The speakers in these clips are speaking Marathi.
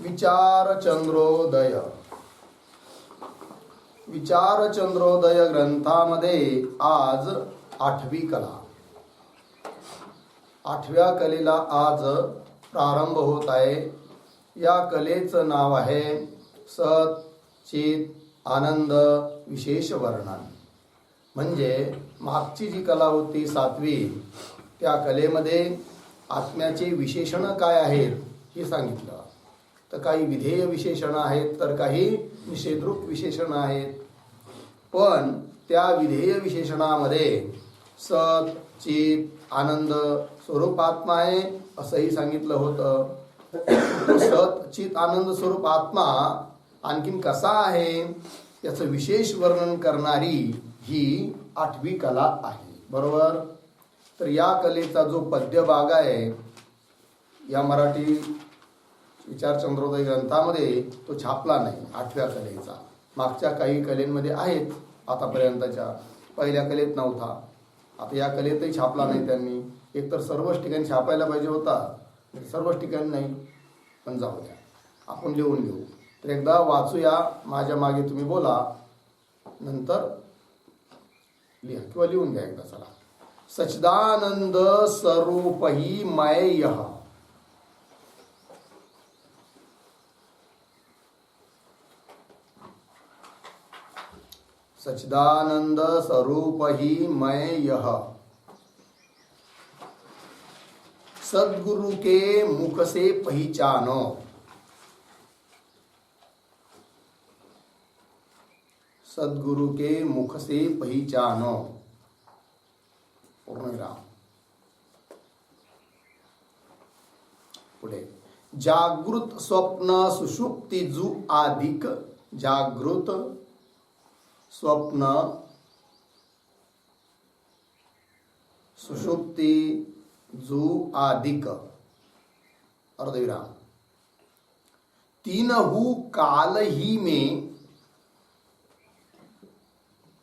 विचार चंद्रोदय ग्रंथामध्ये आज 8वी कला, 8व्या कलेला आज प्रारंभ होत आहे. या कलेचं नाव आहे सत चित आनंद विशेष वर्णन. म्हणजे मागची जी कला होती 7वी, त्या कलेमध्ये आत्म्याचे विशेषण काय आहेत हे सांगितलं. तर काही विधेय विशेषण आहेत, तर काही निषेधरूप विशेषण आहेत. पण त्या विधेय विशेषणामध्ये सत चित आनंद स्वरूप आत्मा आहे असंही सांगितलं होतं. तो सत चित आनंद स्वरूप आत्मा आणखीन कसा आहे याचं विशेष वर्णन करणारी ही 8वी कला आहे. बरोबर. तर या कलेचा जो पद्य भाग आहे या मराठी विचार चंद्रोदय ग्रंथामध्ये तो छापला नाही 8व्या कलेचा. मागच्या काही कलेंमध्ये आहेत, आतापर्यंतच्या पहिल्या कलेत नव्हता. आता या कलेतही छापला नाही त्यांनी. एकतर सर्वच ठिकाणी छापायला पाहिजे होता, सर्वच ठिकाणी नाही. पण जाऊ द्या, आपण लिहून घेऊ. तर एकदा वाचूया, माझ्या मागे तुम्ही बोला, नंतर लिहा किंवा लिहून घ्या एकदा. चला. सच्चिदानंद स्वरूपही मय्यः, सच्चिदानंद स्वरूप ही मय्यः, सद्गुरु के मुख से पहचानो, सद्गुरु के मुख से पहचानो. पूर्णविराम. पुढे जागृत स्वप्न सुषुप्ती जु आदिक, जागृत स्वप्न सुषुप्ती जु आदिक अर्धविराम. तीनहु काल ही में,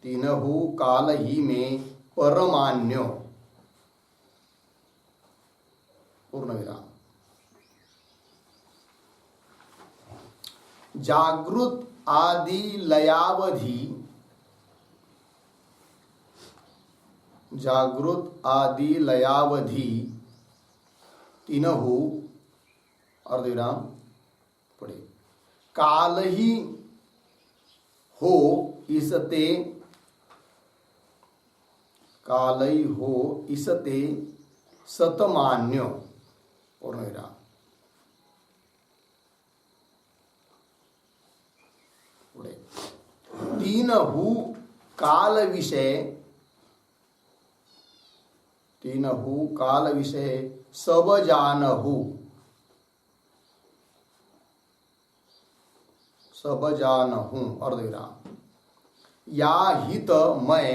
तीनहु काल ही में परमान्यो, पूर्णविराम. जागृत आदि लयावधि, जागृत आदि लयावधि तीनहु अर्धविराम. पुढे काल ही हो इसते, कालही हो इसते सतमान्य, पूर्णविराम. पुढे तीनहु काल विषय, तीनहु काल विषय सब जानहु, सब जानहु अर्धविराम. या हित मैं,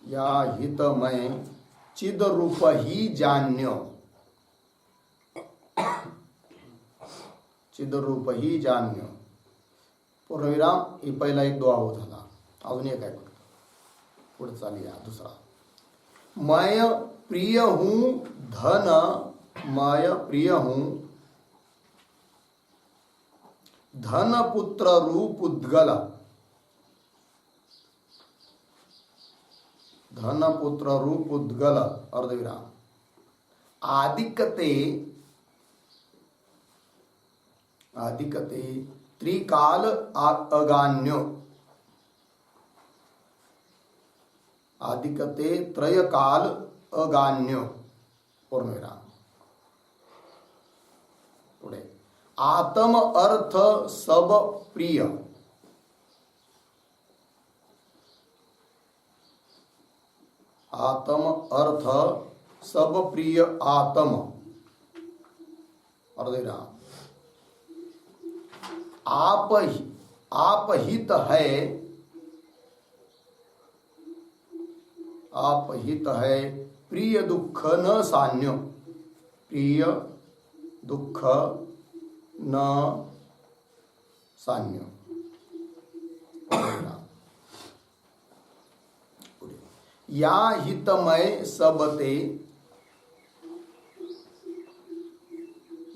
या हित मैं चिद रूप ही जान्य, चिद रूप ही जान्य, पूर्णविराम. ही पहिला एक दुआ झाला. अजून एक आहे फक्त. पुढे चालूया दुसरा. मैं प्रिय हूं धन, मैं प्रिय हूं धन पुत्र रूप उद्गल, धन पुत्र रूप उद्गल अर्धविराम. आदिकते, आदिकते त्रिकाल अगान्यो, आदिकते त्रयकाल अगान्यो, पूर्णविराम. पुढे आत्म अर्थ सब प्रिय, आत्म अर्थ सब प्रिय आत्म अर्धविराम. आप हित है, आप हित है प्रिय दुख न सान्य, प्रिय दुख न सान्य. या हितमय सबते,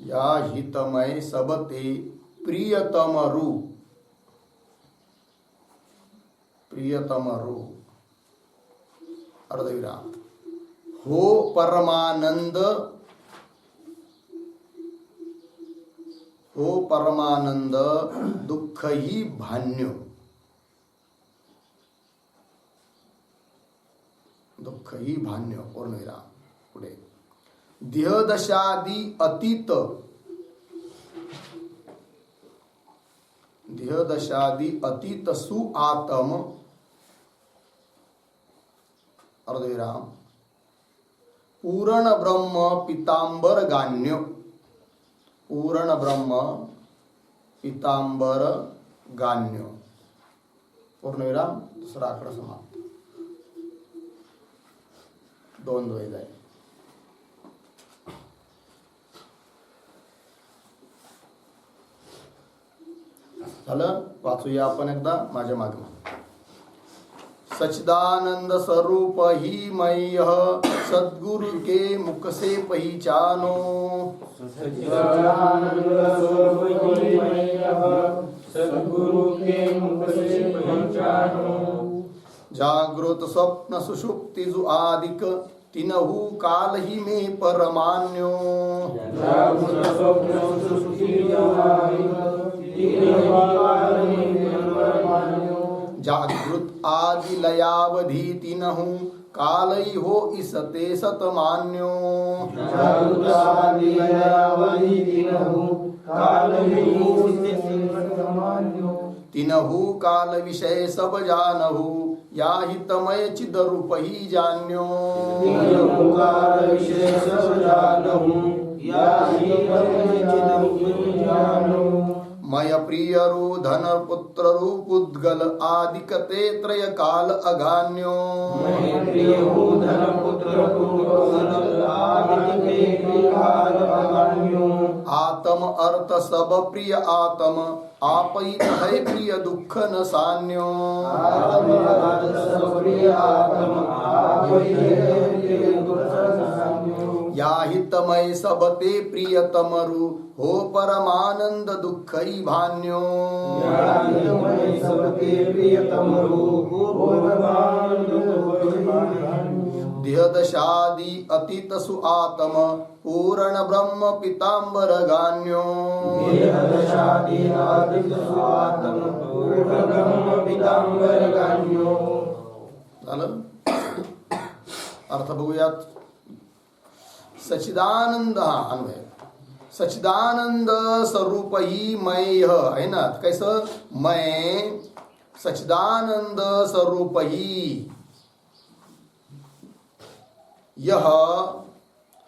या हितमय सबते प्रियतम रू, प्रियतम रू अर्धविराम, हो परमानंद, हो परमानंद दुःख ही भान्य, दुःख ही भान्य पूर्णविराम. पुढे देहदशादी अतीत, देहदशादी अतीत सु आतम अर्धविराम, पूर्ण ब्रह्म पितांबर गान्य, पूर्ण ब्रह्म पितांबर गान्य पूर्णविराम. दुसरा आकडा समाप्त. 2 द्वैत आहे. झालं. वाचूया आपण एकदा माझ्या मागे. सच्चिदानंद स्वरूप ही मय्य सद्गुरु के मुख से पहिचानो, सच्चिदानंद स्वरूप ही मय्य सद्गुरु के मुख से पहिचानो. जागृत स्वप्न सुषुप्ति जु आदिक तिनहु काल ही में परमान्यो, जागृत स्वप्न सुषुप्ति जु आदिक तिनहु काल ही में परमान्यो. जागृत आदि लयावधि तिनहु कालई हो इसते सतमान्यो, जागृत आदि लयावधि तिनहु कालई हो इसते सतमान्यो. तिनहु काल विषय सब जानहु या हितमय चिद रूप ही जान्यो, तिनहु काल विषय सब जानहु या हितमय चिद रूप ही जानो. मय प्रिय रू धन पुत्र रू पुद्गल आदिकते त्रय काल अगान्यो, मय प्रिय हो धन पुत्र पुद्गल आदिकते त्रय काल अगान्यो. आत्म अर्थ सब प्रिय आत्म आपहित है प्रिय दुःख न सान्यो, आत्म अर्थ सब प्रिय आत्म आपहित है प्रिय दुःख न सान्यो. या हितमय सबते प्रियतम रू हो परमानंद दुःख ही भान्यो, या हितमय सबते प्रियतम रूप हो परमानंद दुःख ही भान्यो. देहदशादि अतीत सु आत्म पूर्ण ब्रह्म पितांबर गान्यो, देहदशादि अतीत सु आत्म पूर्ण ब्रह्म पितांबर गान्यो. झालं. अर्थ बघूयात. सच्चिदानंद हा अन्वय. सच्चिदानंद स्वरूप ही मय आहे ना, कैसं मय सच्चिदानंद स्वरूप ही यह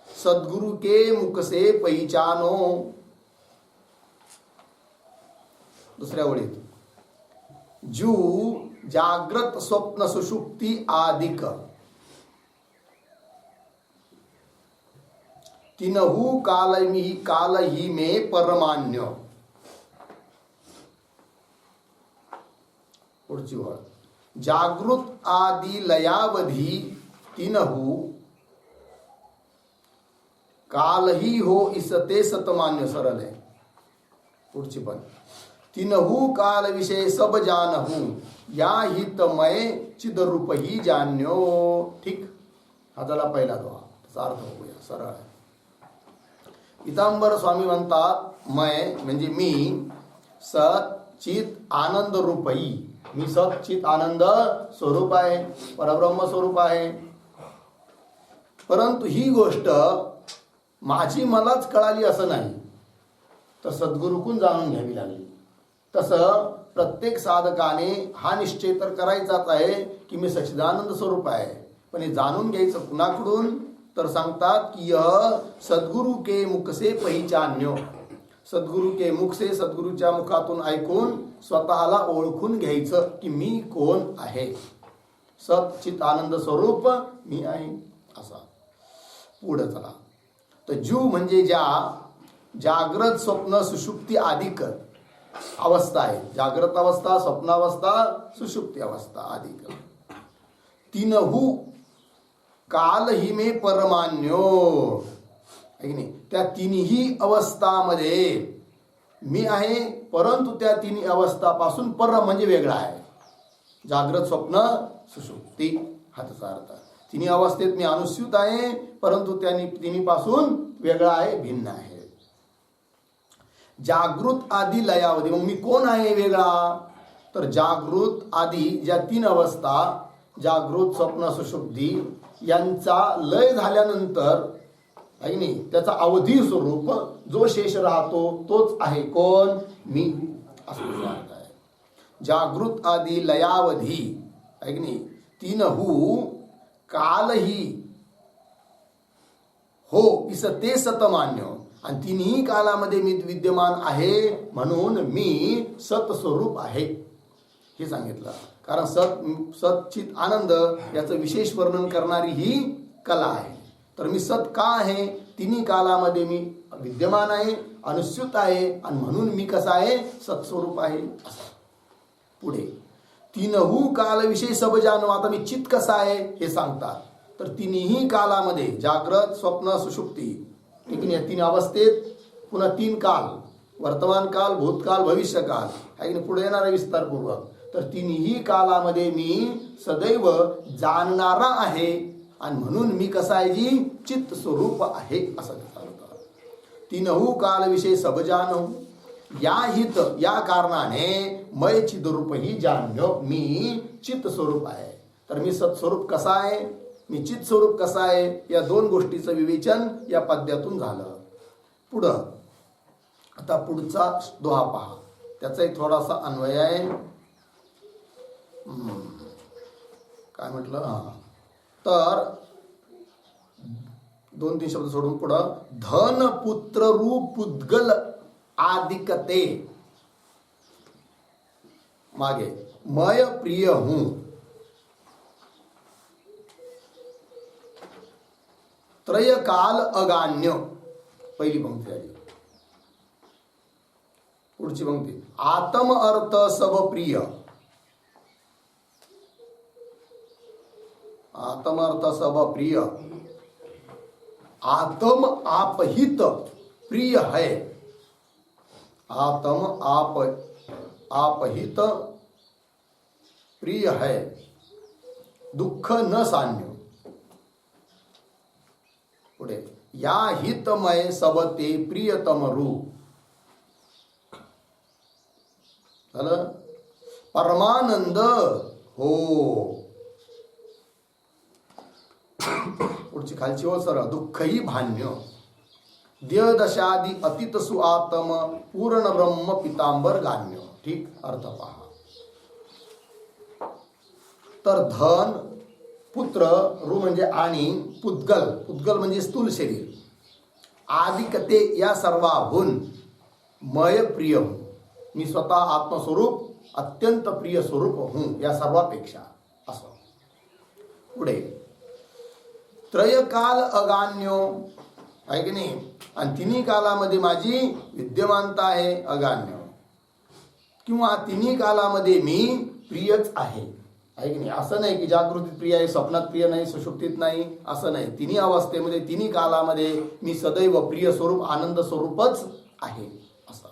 सद्गुरु के मुख से पहिचानो. दुसऱ्या ओळीत जू जाग्रत स्वप्न सुषुप्ती आदिक तिनहु काल ही में परमान्य. पुढची ओळ जागृत आदि लयावधी तिनहु काल ही हो इसते सतमान्य. सरल है. पुढची पण तिनहु काल विषय सब जानहु या हितमय चिद रूप ही जान्यो. ठीक. हा झाला पहिला दोहा. त्याचा अर्थ बघूया. सरळ आहे. पितांबर स्वामी म्हणतात मय म्हणजे मी सत चित आनंद रूपही. मी सत चित आनंद स्वरूप आहे, परब्रह्म स्वरूप आहे. परंतु ही गोष्ट माझी मलाच कळाली असं नाही, तर सद्गुरूकडून जाणून घ्यावी लागली. तसं प्रत्येक साधकाने हा निश्चय तर करायचाच आहे की मी सच्चिदानंद स्वरूप आहे, पण हे जाणून घ्यायचं कुणाकडून, तर सांगतात की यह सद्गुरु के मुख से पहिचान्यो. सद्गुरु के मुख से, सद्गुरूच्या मुखातून ऐकून स्वतःला ओळखून घ्यायचं की मी कोण आहे. सत चित आनंद स्वरूप मी आहे असा. पुढे चला. तर जू म्हणजे ज्या जागृत स्वप्न सुषुप्ती अधिक अवस्था आहे. जागृत अवस्था, स्वप्नावस्था, सुषुप्ती अवस्था अधिक. तीनहु काल ही में परमान्यो. आहे की नाही. त्या तिन्ही अवस्थामध्ये मी आहे, परंतु त्या तिन्ही अवस्थापासून पर म्हणजे वेगळा आहे. जागृत, स्वप्न, सुषुप्ती हा त्याचा अर्थ. तिन्ही अवस्थेत मी अनुस्यूत आहे, परंतु त्यांनी तिन्हीपासून वेगळा आहे, भिन्न आहे. जागृत आदी लयावधी, मग मी कोण आहे वेगळा? तर जागृत आदी ज्या तीन अवस्था, जागृत, स्वप्न, सुषुप्ती यांचा लय झाल्यानंतर आहे नाही, त्याचा अवधी स्वरूप जो शेष राहतो तोच आहे कोण? मी, असं अर्थ आहे. जागृत आदी लयावधी आहे की नाही, तीनहू कालही हो इस ते सतमान्य, आणि तिन्ही कालामध्ये मी विद्यमान आहे म्हणून मी सत्स्वरूप आहे हे सांगितलं. कारण सच्चित आनंद याचं विशेष वर्णन करणारी ही कला आहे. तर मी सत का आहे? तिन्ही कालामध्ये मी विद्यमान आहे, अनुस्यूत आहे, आणि म्हणून मी कसा आहे? सत्स्वरूप आहे. असं पुढे तीनहू कालविषयी सब जाणो. आता मी चित कसा आहे हे सांगतात. तर तिन्ही कालामध्ये जागृत, स्वप्न, सुषुप्ती, ठीक आहे, या तीन अवस्थेत पुन्हा तीन काल, वर्तमान काल, भूतकाल, भविष्यकाल आहे की पुढे येणारा विस्तारपूर्वक. तर तिन्ही कालामध्ये मी सदैव जाणणारा आहे, आणि म्हणून मी कसा आहे? जी चित्त स्वरूप आहे असं सांगतात. तीनहू कालविषयी सब जाणो या हित, या कारणाने मय चिद्रूप ही जाण्यो, मी चित्त स्वरूप आहे. तर मी सत्स्वरूप कसा आहे, मी चित्त स्वरूप कसा आहे, या दोन गोष्टीचं विवेचन या पद्यातून झालं. पुढं आता पुढचा दोहा पहा, त्याचा एक थोडासा अन्वय आहे. काय म्हटलं? हा, तर 2-3 शब्द सोडून पुढं धन पुत्र रूप पुद्गल आदिकते, मागे मय प्रिय हूं, त्रय काल अगान्य, पहिली पंक्ती आली. पुढची पंक्ती आत्म अर्थ सब प्रिय, आत्म अर्थ सब प्रिय, आत्म आपहित प्रिय है, आत्म आपहित प्रिय है, दुःख न सान्य. पुढे या हितमय सब ते प्रियतम रूप, झालं. परमानंद हो, पुढची खालची ओळ सरळ, दुःखही भान्य, देहदशादी अतीत सुआत्म पूर्ण ब्रह्म पितांबर गान्य. ठीक, अर्थ पहा. तर धन, पुत्र, रु म्हणजे आणि, पुद्गल, पुद्गल म्हणजे स्थूल शरीर, आदिकते या सर्वाहून मय प्रिय हूं, मी स्वतः आत्मस्वरूप अत्यंत प्रिय स्वरूप हूं या सर्वापेक्षा. असं पुढे त्रयकाल अगान्यो आहे की नाही, आणि तिन्ही कालामध्ये माझी विद्यमानता आहे अगान्य, किंवा तिन्ही कालामध्ये मी प्रियच आहे की नाही. असं नाही की जागृतीत प्रिय आहे, स्वप्नात प्रिय नाही, सुषुप्तीत नाही, असं नाही. तिन्ही अवस्थेमध्ये, तिन्ही कालामध्ये मी सदैव प्रिय स्वरूप, आनंद स्वरूपच आहे असं.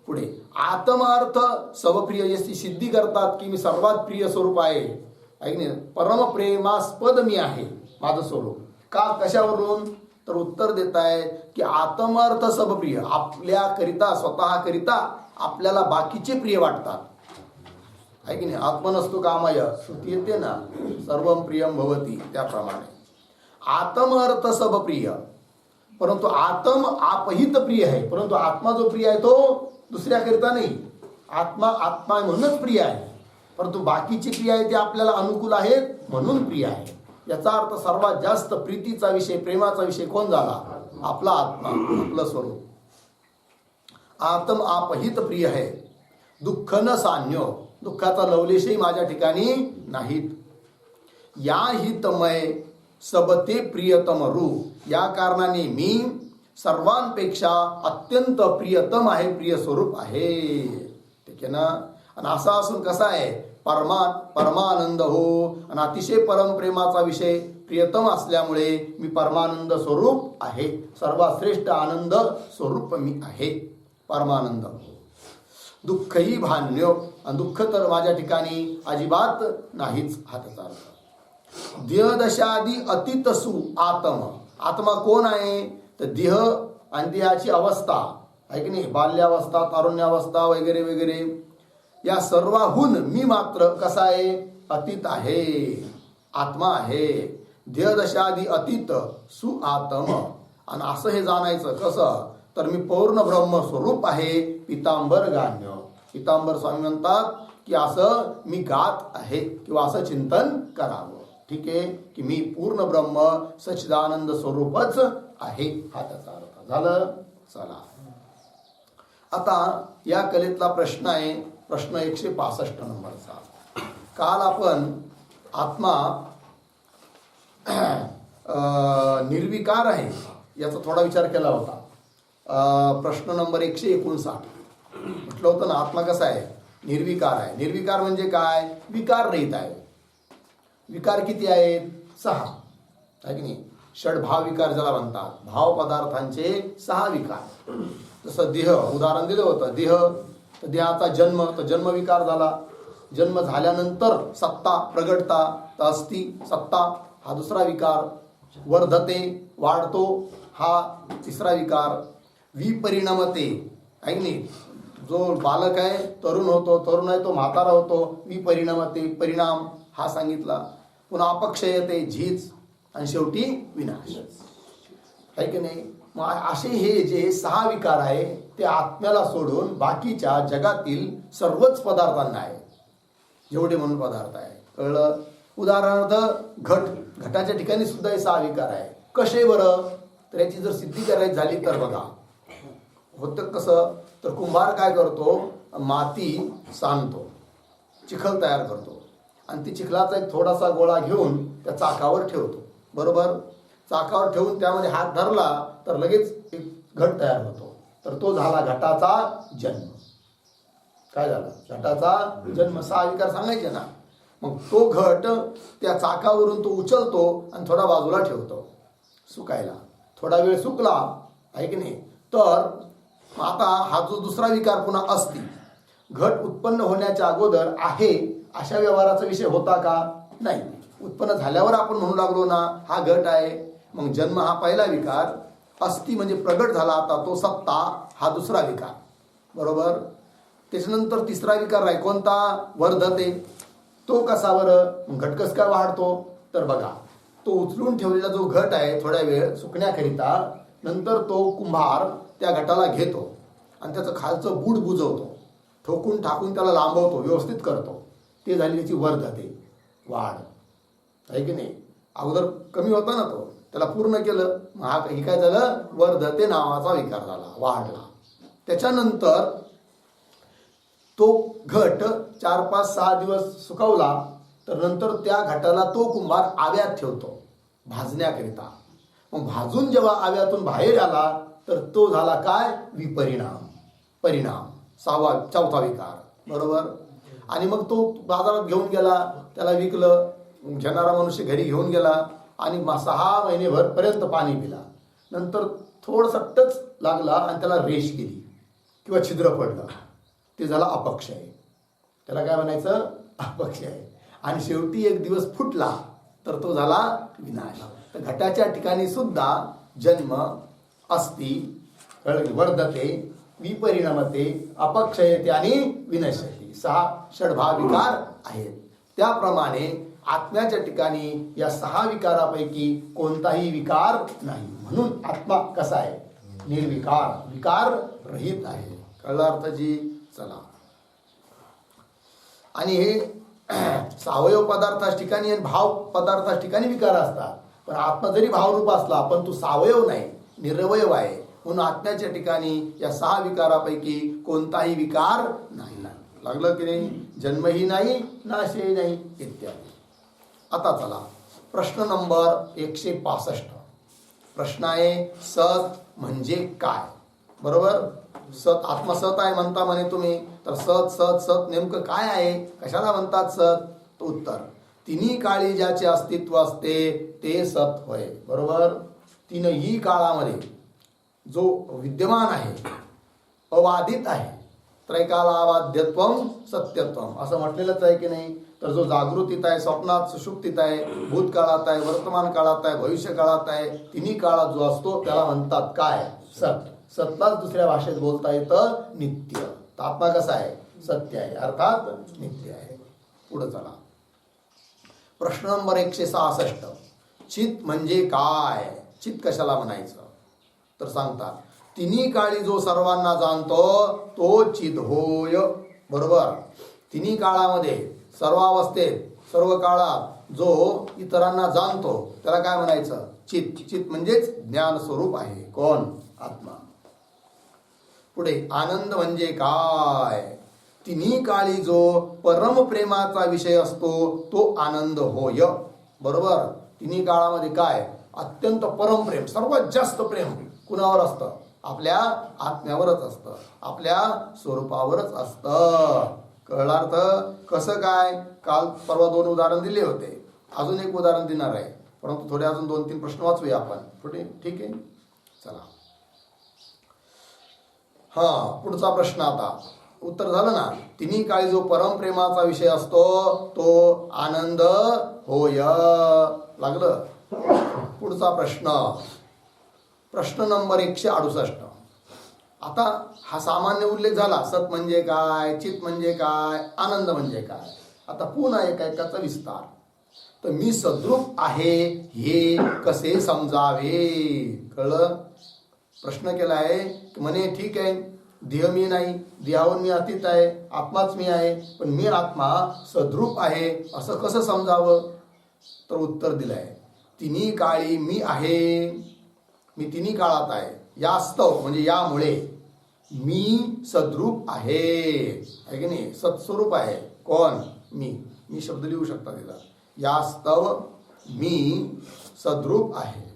पुढे आत्मार्थ सबप्रिय याची सिद्धी करतात की मी सर्वात प्रिय स्वरूप आहे की नाही. परमप्रेमास्पद मी आहे माझं स्वरूप. का, कशावरून? तर उत्तर देत आहे की आत्मार्थ सबप्रिय, आपल्याकरिता, स्वतः करिता आपल्याला बाकीचे प्रिय वाटतात आहे की नाही. आत्मनस्तु कामय, श्रुती येते ना, सर्वम प्रियम भवती, त्याप्रमाणे आत्मअर्थ सब प्रिय, परंतु आत्म आपहित प्रिय आहे. परंतु आत्मा जो प्रिय आहे तो दुसऱ्याकरिता नाही, आत्मा आत्मा म्हणूनच प्रिय आहे, परंतु बाकीची प्रिय आहे ते आपल्याला अनुकूल आहेत म्हणून प्रिय आहे. याचा अर्थ सर्वात जास्त प्रीतीचा विषय, प्रेमाचा विषय कोण झाला? आपला आत्मा, आपलं स्वरूप. आत्म आपहित प्रिय है, दुःख न सान्यो, दुःखाचा लवलेशही माझ्या ठिकाणी नाहीत. या हितमय सबते प्रियतम रू, या कारणाने मी सर्वांपेक्षा अत्यंत प्रियतम आहे, प्रिय स्वरूप आहे. ठीक आहे ना. आणि असा असून कसा आहे? परमानंद हो, आणि अतिशय परमप्रेमाचा विषय प्रियतम असल्यामुळे मी परमानंद स्वरूप आहे. सर्वात श्रेष्ठ आनंद स्वरूप मी आहे, परमानंद. दुःखही भान्यो, आणि दुःख तर माझ्या ठिकाणी अजिबात नाहीच. हा त्याचा अर्थ. देहदशादी अतितसु आत्म. आत्मा कोण आहे? तर देह आणि देहाची अवस्था आहे की नाही, बाल्यावस्था, तारुण्यावस्था वगैरे वगैरे, या सर्वाहून मी मात्र कसा आहे? अतीत आहे, आत्मा आहे. देहदशादी अतीत सु आत्म. आणि असं हे जाणायचं कसं? तर मी पूर्ण ब्रह्म स्वरूप आहे, पितांबर गाण्य. पितांबर स्वामी म्हणतात की असं मी गात आहे किंवा असं चिंतन करावं. ठीक आहे, की मी पूर्ण ब्रह्म सच्चिदानंद स्वरूपच आहे. हा त्याचा अर्थ झालं. चला, आता या कलेतला प्रश्न आहे, प्रश्न 165 नंबरचा. काल आपण आत्मा निर्विकार आहे याचा थोडा विचार केला होता. प्रश्न नंबर 159 म्हटलं होतं ना, आत्मा कसा आहे? निर्विकार आहे. निर्विकार म्हणजे काय? विकार रहित आहे. विकार किती आहेत? 6 आहे की नाही. षडभाव विकार ज्याला म्हणतात, भाव पदार्थांचे 6 विकार. जसं देह उदाहरण दिलं होतं. देह, तर देहाचा जन्म, तर जन्मविकार झाला. जन्म झाल्यानंतर सत्ता प्रगटता, तर अस्ति सत्ता हा दुसरा विकार. वर्धते वाढतो हा तिसरा विकार. विपरिणमते आहे की नाही, जो बालक आहे तरुण होतो, तरुण आहे तो म्हातारा होतो. विपरिणमते परिणाम हा सांगितला. पुन्हा अपक्षयते झीज, आणि शेवटी विनाश आहे की नाही. मग असे हे जे 6 विकार आहे ते आत्म्याला सोडून बाकीच्या जगातील सर्वच पदार्थांना आहे, जेवढे म्हणून पदार्थ आहे. कळलं? उदाहरणार्थ घटाच्या ठिकाणी सुद्धा हे 6 विकार आहे. कसे बरं? तर याची जर सिद्धी करायची झाली तर बघा होतं कसं. तर कुंभार काय करतो? माती सांडतो, चिखल तयार करतो, आणि ती चिखलाचा एक थोडासा गोळा घेऊन त्या चाकावर ठेवतो. बरोबर? चाकावर ठेवून त्यामध्ये हात धरला तर लगेच एक घट तयार होतो. तर तो झाला घटाचा जन्म. काय झालं? घटाचा जन्म. 6 विकार सांगायचे ना. मग तो घट त्या चाकावरून तो उचलतो आणि थोडा बाजूला ठेवतो सुकायला. थोडा वेळ सुकला आहे की नाही, तर आता हा जो दुसरा विकार पुन्हा अस्ति. घट उत्पन्न होण्याच्या अगोदर आहे अशा व्यवहाराचा विषय होता का? नाही. उत्पन्न झाल्यावर आपण म्हणू लागलो ना हा घट आहे. मग जन्म हा पहिला विकार, अस्ति म्हणजे प्रगट झाला, आता तो सत्ता हा दुसरा विकार. बरोबर? त्याच्यानंतर तिसरा विकार आहे कोणता? वर्धते. तो कसा बरं? घट कस काय वाढतो? तर बघा, तो उचलून ठेवलेला जो घट आहे थोड्या वेळ सुकण्याकरिता, नंतर तो कुंभार त्या घटाला घेतो आणि त्याचं खालचं बूड बुजवतो, ठोकून ठाकून त्याला लांबवतो, व्यवस्थित करतो. ते झाली त्याची वर्धते, वाढ आहे की नाही. अगोदर कमी होता ना तो, त्याला पूर्ण केलं, मग हा काय झालं? वर्धते नावाचा विकार झाला, वाढला. त्याच्यानंतर तो घट 4, 5, 6 दिवस सुकवला, तर नंतर त्या घटाला तो कुंभार आव्यात ठेवतो भाजण्याकरिता. मग भाजून जेव्हा आव्यातून बाहेर आला तर तो झाला काय? विपरिणाम, परिणाम, 4था विकार. बरोबर? आणि मग तो बाजारात घेऊन गेला, त्याला विकलं, घेणारा मनुष्य घरी घेऊन गेला आणि 6 महिनेभर पर्यंत पाणी पिला. नंतर थोडंसं टच लागला आणि त्याला रेष गेली किंवा छिद्र पडलं, ते झाला अपक्षय. त्याला काय म्हणायचं? अपक्षय. आणि शेवटी एक दिवस फुटला तर तो झाला विनाश. तर घटाच्या ठिकाणी सुद्धा जन्म, अस्ति, वर्धते, विपरिणमते, अपक्षयते आणि विनश्यते, 6 षडभाव विकार आहेत. त्याप्रमाणे आत्म्याच्या ठिकाणी या 6 विकारापैकी कोणताही विकार नाही. म्हणून आत्मा कसा आहे? निर्विकार, विकार रहित आहे. कळला अर्थाची? चला, आणि हे सावयव पदार्थाच्या ठिकाणी आणि भाव पदार्थाच्या ठिकाणी विकार असतात. पण आत्मा जरी भावरूप असला पण तो सावयव नाही, निरवयव आहे. म्हणून आत्म्याच्या ठिकाणी या 6 विकारापैकी कोणताही विकार नाही. लागलं की नाही? जन्मही नाही, नाशही नाही, इत्यादी. आता चला, प्रश्न नंबर 165. प्रश्न आहे, सत म्हणजे काय? बरोबर? सत, आत्मसत आहे म्हणता म्हणे तुम्ही, तर सत सत सत नेमकं काय आहे? कशाला म्हणतात सत? तो उत्तर, तिन्ही काळी ज्याचे अस्तित्व असते ते सत होय. बरोबर. तीनही काळामध्ये जो विद्यमान आहे, अबाधित आहे, त्रैकालाबाध्यत्वम सत्यत्वम असं म्हटलेलंच आहे की नाही. तर जो जागृतीत आहे, स्वप्नात, सुषुप्तीत आहे, भूतकाळात आहे, वर्तमान काळात आहे, भविष्य काळात आहे, तिन्ही काळात जो असतो त्याला म्हणतात काय? सत. सतलाच दुसऱ्या भाषेत बोलता येतं नित्य. तर आत्मा कसा आहे? सत्य आहे, अर्थात नित्य आहे. पुढे चला. प्रश्न नंबर 166. चित म्हणजे काय? चित कशाला म्हणायचं? तर सांगतात तिन्ही काळी जो सर्वांना जाणतो तो चित होय. बरोबर. तिन्ही काळामध्ये, सर्व अवस्थेत, सर्व काळात जो इतरांना जाणतो त्याला काय म्हणायचं? चित. चित म्हणजेच ज्ञान स्वरूप आहे. कोण? आत्मा. पुढे आनंद म्हणजे काय? तिन्ही काळी जो परमप्रेमाचा विषय असतो तो आनंद होय. बरोबर. तिन्ही काळामध्ये काय? अत्यंत परमप्रेम, सर्वात जास्त प्रेम कुणावर असतं? आपल्या आत्म्यावरच असतं, आपल्या स्वरूपावरच असतं. कळलं अर्थ? कसं काय? काल परवा 2 उदाहरण दिले होते, अजून एक उदाहरण देणार आहे, परंतु थोडे अजून 2-3 प्रश्न वाचूया आपण पुढे. ठीक आहे, चला. पुढचा प्रश्न आता उत्तर झालं ना. तिन्ही काळी जो परमप्रेमाचा विषय असतो तो आनंद होय. लागलं. पुढचा प्रश्न, प्रश्न नंबर 168. आता हा सामान्य उल्लेख झाला. सत म्हणजे काय, चित म्हणजे काय, आनंद म्हणजे काय. आता पुन्हा एकाचा विस्तार. तर मी सद्रूप आहे हे कसे समजावे? कळलं? प्रश्न केला आहे की म्हणे ठीक आहे, देह मी नाही, देहावर मी अतीत आहे, आत्माच मी आहे, पण मी आत्मा सद्रूप आहे असं कसं समजावं? तर उत्तर दिलं आहे, तिन्ही काळी मी आहे, मी तिन्ही काळात आहे. यास्तव म्हणजे यामुळे मी सद्रूप आहे की नाही? सत्स्वरूप आहे. कोण? मी. मी शब्द लिहू शकता तिला. यास्तव मी सद्रूप आहे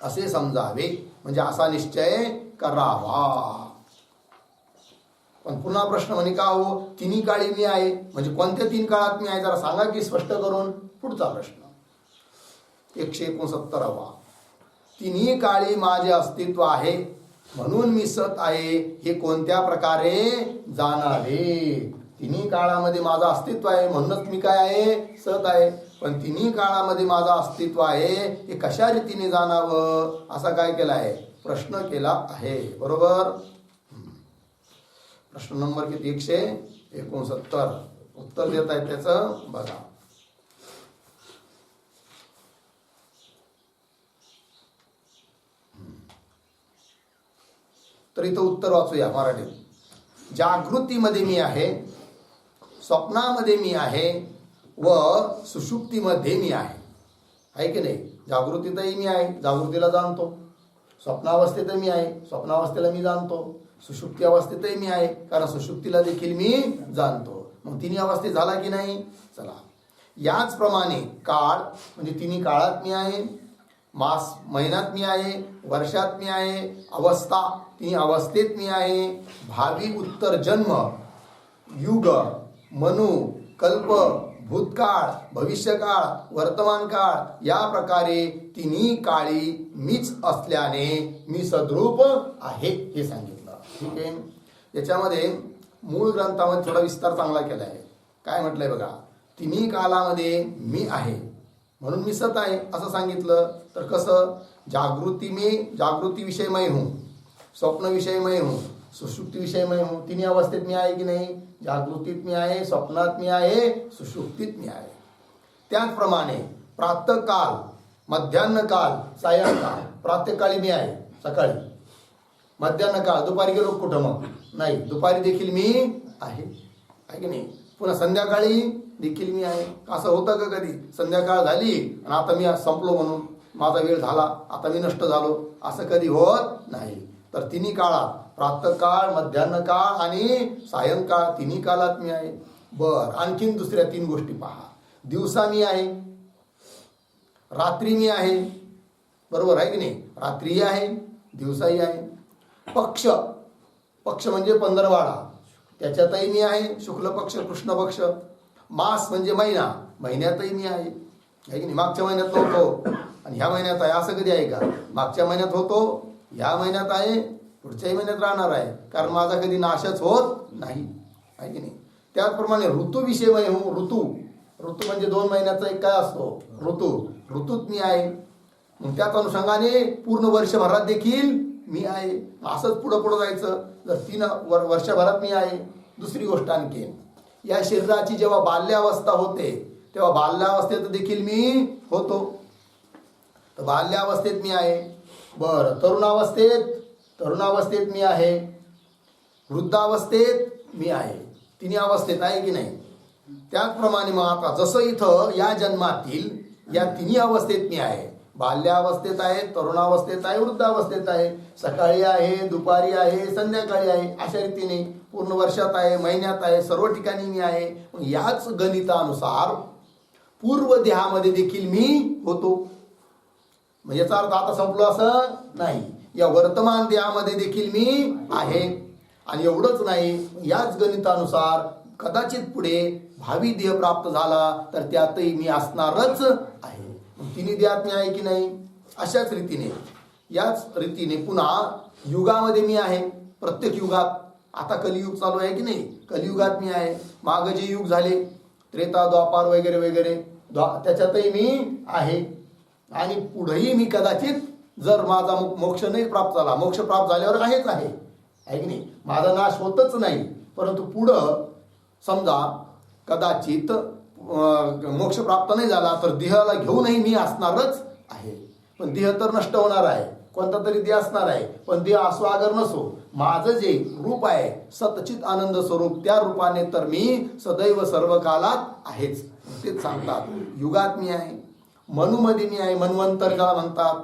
असे समजावे, म्हणजे असा निश्चय करावा. पण पुन्हा प्रश्न म्हणे का हो तिन्ही काळी मी आहे, म्हणजे कोणत्या 3 काळात मी आहे जरा सांगा की स्पष्ट करून. पुढचा प्रश्न 169. तिन्ही काळी माझे अस्तित्व आहे म्हणून मी सत आहे हे कोणत्या प्रकारे जाणावे? तिन्ही काळामध्ये माझं अस्तित्व आहे म्हणूनच मी काय आहे? सत आहे. पण तिन्ही काळामध्ये माझं अस्तित्व आहे हे कशा रीतीने जाणावं असा काय केला आहे? प्रश्न केला आहे. बरोबर. प्रश्न नंबर किती? 169. उत्तर देत आहे त्याचं बघा. तर इथं उत्तर वाचूया मराठीत. जागृतीमध्ये मी आहे, स्वप्नामध्ये मी आहे व सुषुप्तीमध्ये मी आहे की नाही? जागृतीतही मी आहे, जागृतीला जाणतो. स्वप्नावस्थेतही मी आहे, स्वप्नावस्थेला मी जाणतो. सुषुप्ती अवस्थेतही मी आहे, कारण सुषुप्तीला देखील मी जाणतो. मग तिन्ही अवस्थेत झाला की नाही? चला. याचप्रमाणे काळ म्हणजे तिन्ही काळात मी आहे, मास महिन्यात मी आहे, वर्षात मी आहे, अवस्था तिन्ही अवस्थेत मी आहे, भावी उत्तर जन्म, युग, मनु, कल्प, भूतकाळ, भविष्यकाळ, वर्तमान काळ या प्रकारे तिन्ही काळी मीच असल्याने मी सद्रूप आहे हे सांगितलं. ठीक आहे. याच्यामध्ये मूळ ग्रंथामध्ये थोडा विस्तार चांगला केला आहे. काय म्हटलंय बघा, तिन्ही कालामध्ये मी आहे म्हणून मी सत आहे असं सांगितलं. तर कसं? जागृती विषय मैं हूँ, स्वप्न विषय मैं हूँ, सुषुप्ती विषय मैं हूँ. तिन्ही अवस्थेत मी आहे की नाही? जागृतीत मी आहे, स्वप्नात मी आहे, सुषुप्तीत मी आहे. त्याचप्रमाणे प्रातःकाल, मध्यान्हकाल, सायंकाळ. प्रातःकाळी मी आहे सकाळी, मध्यान्हकाळ दुपारी गेलो कुठं? मग नाही, दुपारी देखील मी आहे की नाही? पुन्हा संध्याकाळी देखील मी आहे. असं होतं का कधी? संध्याकाळ झाली आणि आता मी संपलो म्हणून माझा वेळ झाला, आता मी नष्ट झालो, असं कधी होत नाही. तर तिन्ही काळात, प्रातःकाळ, मध्यान्हकाळ आणि सायंकाळ, तिन्ही काळात मी आहे. आणखीन दुसऱ्या 3 गोष्टी पहा. दिवसा मी आहे, रात्री मी आहे. बरोबर आहे की नाही? रात्रीही आहे, दिवसाही आहे. पक्ष म्हणजे पंधरवाडा, त्याच्यातही मी आहे, शुक्ल पक्ष, कृष्ण पक्ष. मास म्हणजे महिना, महिन्यातही मी आहे की नाही. मागच्या महिन्यात नव्हतो आणि ह्या महिन्यात आहे असं कधी आहे का? मागच्या महिन्यात होतो, ह्या महिन्यात आहे, पुढच्याही महिन्यात राहणार आहे, कारण माझा कधी नाशच होत नाही आहे की नाही. त्याचप्रमाणे ऋतूविषयी हूँ. ऋतू म्हणजे 2 महिन्याचा एक काय असतो ऋतूत मी आहे. मग त्याच अनुषंगाने पूर्ण वर्षभरात देखील मी आहे. असंच पुढं जायचं. जर 3 वर्षभरात मी आहे. दुसरी गोष्ट आणखी, या शरीराची जेव्हा बाल्यावस्था होते तेव्हा बाल्यावस्थेत देखील मी होतो, तर बाल्यावस्थेत मी आहे. बरं, तरुणावस्थेत मी आहे, वृद्धावस्थेत मी आहे, 3 अवस्थेत आहे की नाही. त्याचप्रमाणे मग आता जसं इथं या जन्मातील या 3 अवस्थेत मी आहे. बाल्यावस्थेत आहे, तरुणावस्थेत आहे, वृद्धावस्थेत आहे, सकाळी आहे, दुपारी आहे, संध्याकाळी आहे, अशा रीतीने पूर्ण वर्षात आहे, महिन्यात आहे, सर्व ठिकाणी मी आहे. मग याच गणितानुसार पूर्व देहामध्ये देखील मी होतो. म्हणजे याचा अर्थ आता संपलो असं नाही. या वर्तमान देहामध्ये देखील मी आहे. आणि एवढंच नाही, याच गणितानुसार कदाचित पुढे भावी देह प्राप्त झाला तर त्यातही मी असणारच आहे. 3 देहात मी आहे की नाही. अशाच रीतीने याच रीतीने पुन्हा युगामध्ये मी आहे. प्रत्येक युगात, आता कलियुग चालू आहे की नाही, कलियुगात मी आहे. मागे जे युग झाले त्रेता, द्वापार वगैरे वगैरे, त्याच्यातही मी आहे. आणि पुढेही मी कदाचित, जर माझा मोक्ष नाही प्राप्त झाला, मोक्ष प्राप्त झाल्यावर आहेच आहे की नाही, माझा नाश होतच नाही. परंतु पुढं समजा कदाचित मोक्ष प्राप्त नाही झाला तर देहाला घेऊनही मी असणारच आहे. पण देह तर नष्ट होणार आहे, कोणता तरी देह असणार आहे. पण देह असो अगर नसो, माझं जे रूप आहे सतचित आनंद स्वरूप, त्या रूपाने तर मी सदैव सर्व कालात आहेच. तेच सांगतात, युगात मी आहे, मनूमध्ये मी आहे, मन्वंतर ज्याला म्हणतात,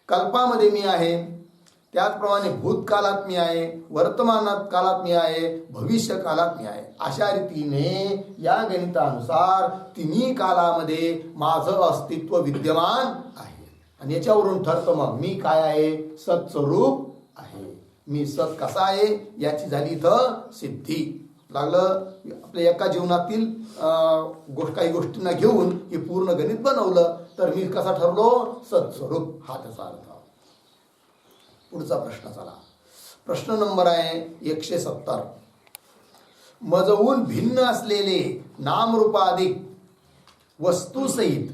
कल्पामध्ये मी आहे, त्याचप्रमाणे भूतकालात मी आहे, वर्तमानात कालात मी आहे, भविष्य कालात मी आहे. अशा रीतीने या गणितानुसार 3 कालामध्ये माझं अस्तित्व विद्यमान आहे. आणि याच्यावरून ठरतं मग मी काय आहे, सत्स्वरूप आहे. मी सत कसा आहे याची झाली इथं सिद्धी. लागलं आपल्या एका जीवनातील काही गोष्टींना घेऊन हे पूर्ण गणित बनवलं तर मी कसा ठरलो, सत्स्वरूप, हा त्याचा अर्थ. पुढचा प्रश्न चला. प्रश्न नंबर आहे 170. मजहून भिन्न असलेले नामरूपाधिक वस्तूसहित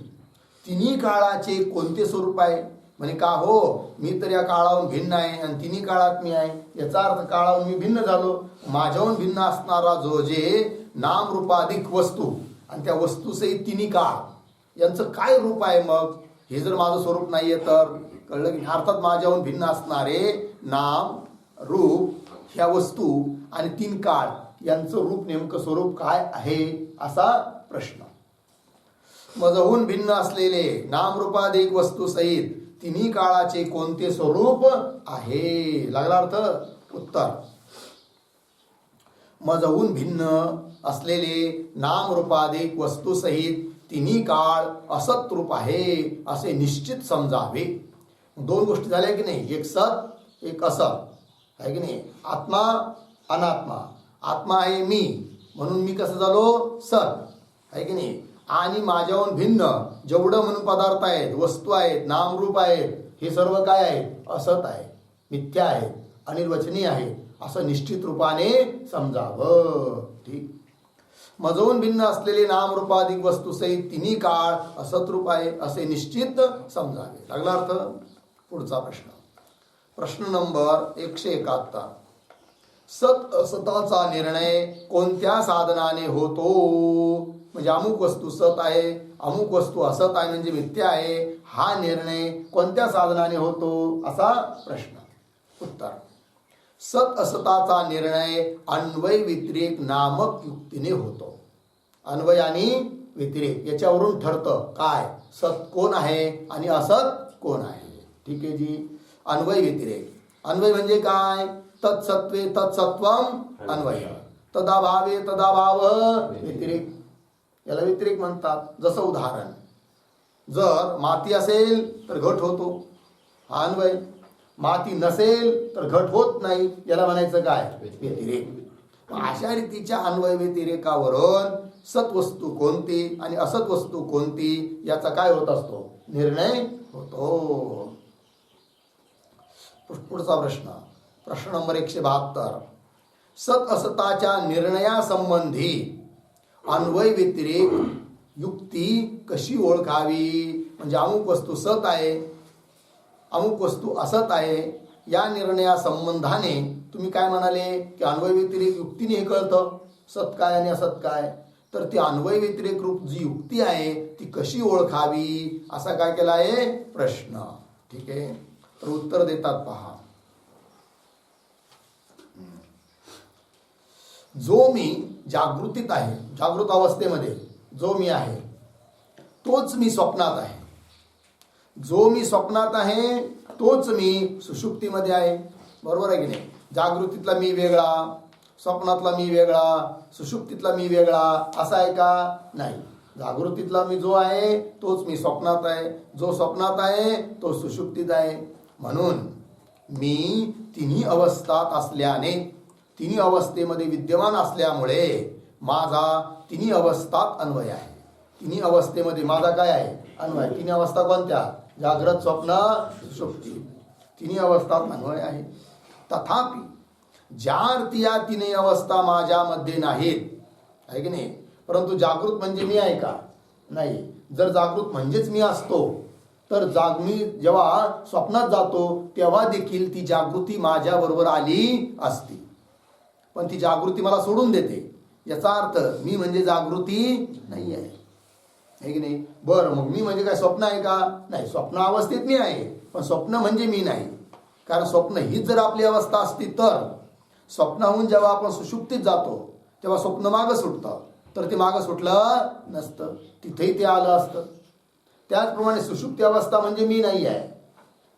3 काळाचे कोणते स्वरूप आहे. म्हणे का हो, मी तर या काळाहून भिन्न आहे आणि 3 काळात मी आहे. याचा अर्थ काळाहून मी भिन्न झालो. माझ्याहून भिन्न असणारा जो जे नामरूपाधिक वस्तू आणि त्या वस्तूसहित 3 काळ यांचं काय रूप आहे. मग हे जर माझं स्वरूप नाहीये तर कळलं की. अर्थात माझ्याहून भिन्न असणारे नाम, रूप, ह्या वस्तू आणि 3 काळ यांचं रूप, नेमकं स्वरूप काय आहे असा प्रश्न. मजहून भिन्न असलेले नामरूपाधिक वस्तू सहित 3 काळाचे कोणते स्वरूप आहे. लागला अर्थ. उत्तर, मजहून भिन्न असलेले नामरूपाधिक वस्तू सहित 3 काळ असत रूप आहे असे निश्चित समजावे. 2 गोष्टी झाल्या की नाही, एक सत एक असत आहे की नाही. आत्मा अनात्मा. आत्मा आहे मी, म्हणून मी कसं झालो, सत आहे की नाही. आणि माझ्याहून भिन्न जेवढं म्हणून पदार्थ आहेत, वस्तू आहेत, नामरूप आहेत, हे सर्व काय आहेत, असत आहे, मिथ्या आहेत, अनिर्वचनीय आहे असं निश्चित रूपाने समजावं. ठीक. मजहून भिन्न असलेले नामरूपाधिक वस्तूसहित 3 काळ असत रूप आहे असे निश्चित समजावे. लागला अर्थ. पुढचा प्रश्न. प्रश्न नंबर 171. सत असताचा निर्णय कोणत्या साधनाने होतो. म्हणजे अमुक वस्तू सत आहे, अमुक वस्तू असत आहे म्हणजे मिथ्या आहे, हा निर्णय कोणत्या साधनाने होतो असा प्रश्न. उत्तर, सत असताचा निर्णय अन्वय व्यतिरेक नामक युक्तीने होतो. अन्वय आणि व्यतिरेक याच्यावरून ठरतं काय, सत कोण आहे आणि असत कोण आहे. ठीक आहे जी. अन्वय व्यतिरेक. अन्वय म्हणजे काय, तत्सत्वे तत्सत्वम अन्वय, तदाभावे तदाभाव व्यतिरेक, याला व्यतिरेक म्हणतात. जसं उदाहरण, जर माती असेल तर घट होतो, हा अन्वय. माती नसेल तर घट होत नाही, याला म्हणायचं काय, व्यतिरेक. अशा रीतीच्या अन्वय व्यतिरेकावरून सत्वस्तू कोणती आणि असत वस्तू कोणती याचा काय होत असतो, निर्णय होतो. पुढचा प्रश्न नंबर 172. सत असताच्या निर्णयासंबंधी अन्वय व्यतिरेक युक्ती कशी ओळखावी. म्हणजे अमुक वस्तू सत आहे, अमुक वस्तू असत आहे, या निर्णयासंबंधाने तुम्ही काय म्हणाले की अन्वय व्यतिरेक युक्तीने हे कळतं सत काय आणि असत काय. तर ती अन्वय व्यतिरेक रूप जी युक्ती आहे ती कशी ओळखावी असा काय केला आहे प्रश्न. ठीक आहे, तर उत्तर देतात पहा. जो मी जागृतीत आहे, जागृत अवस्थेमध्ये जो मी आहे तोच मी स्वप्नात आहे. जो मी स्वप्नात आहे तोच मी सुषुप्तीमध्ये आहे. बरोबर आहे की नाही. जागृतीतला मी वेगळा, स्वप्नातला मी वेगळा, सुषुप्तीतला मी वेगळा असा आहे का, नाही. जागृतीतला मी जो आहे तोच मी स्वप्नात आहे, जो स्वप्नात आहे तो सुषुप्तीत आहे. म्हणून मी तिन्ही अवस्थात असल्याने, तिन्ही अवस्थेमध्ये विद्यमान असल्यामुळे माझा तिन्ही अवस्थात अन्वय आहे. तिन्ही अवस्थेमध्ये माझा काय आहे अन्वय. तिन्ही अवस्था कोणत्या, जागृत स्वप्न सुषुप्ती, तिन्ही अवस्थात अन्वय आहे. तथापि ज्या अर्थी या तीनही अवस्था माझ्यामध्ये नाहीत आहे की नाही. परंतु जागृत म्हणजे मी आहे का, नाही. जर जागृत म्हणजेच मी असतो तर मी जेव्हा स्वप्नात जातो तेव्हा देखील ती जागृती माझ्याबरोबर आली असती, पण ती जागृती मला सोडून देते. याचा अर्थ मी म्हणजे जागृती नाही आहे की नाही. बरं, मग मी म्हणजे काय स्वप्न आहे का, नाही. स्वप्न अवस्थेत मी आहे पण स्वप्न म्हणजे मी नाही. कारण स्वप्न हीच जर आपली अवस्था असती तर स्वप्नाहून जेव्हा आपण सुषुप्तीत जातो तेव्हा स्वप्न मागं सुटतं, तर ते मागं सुटलं नसतं, तिथेही ते आलं असतं. त्याचप्रमाणे सुषुप्ती अवस्था म्हणजे मी नाही आहे.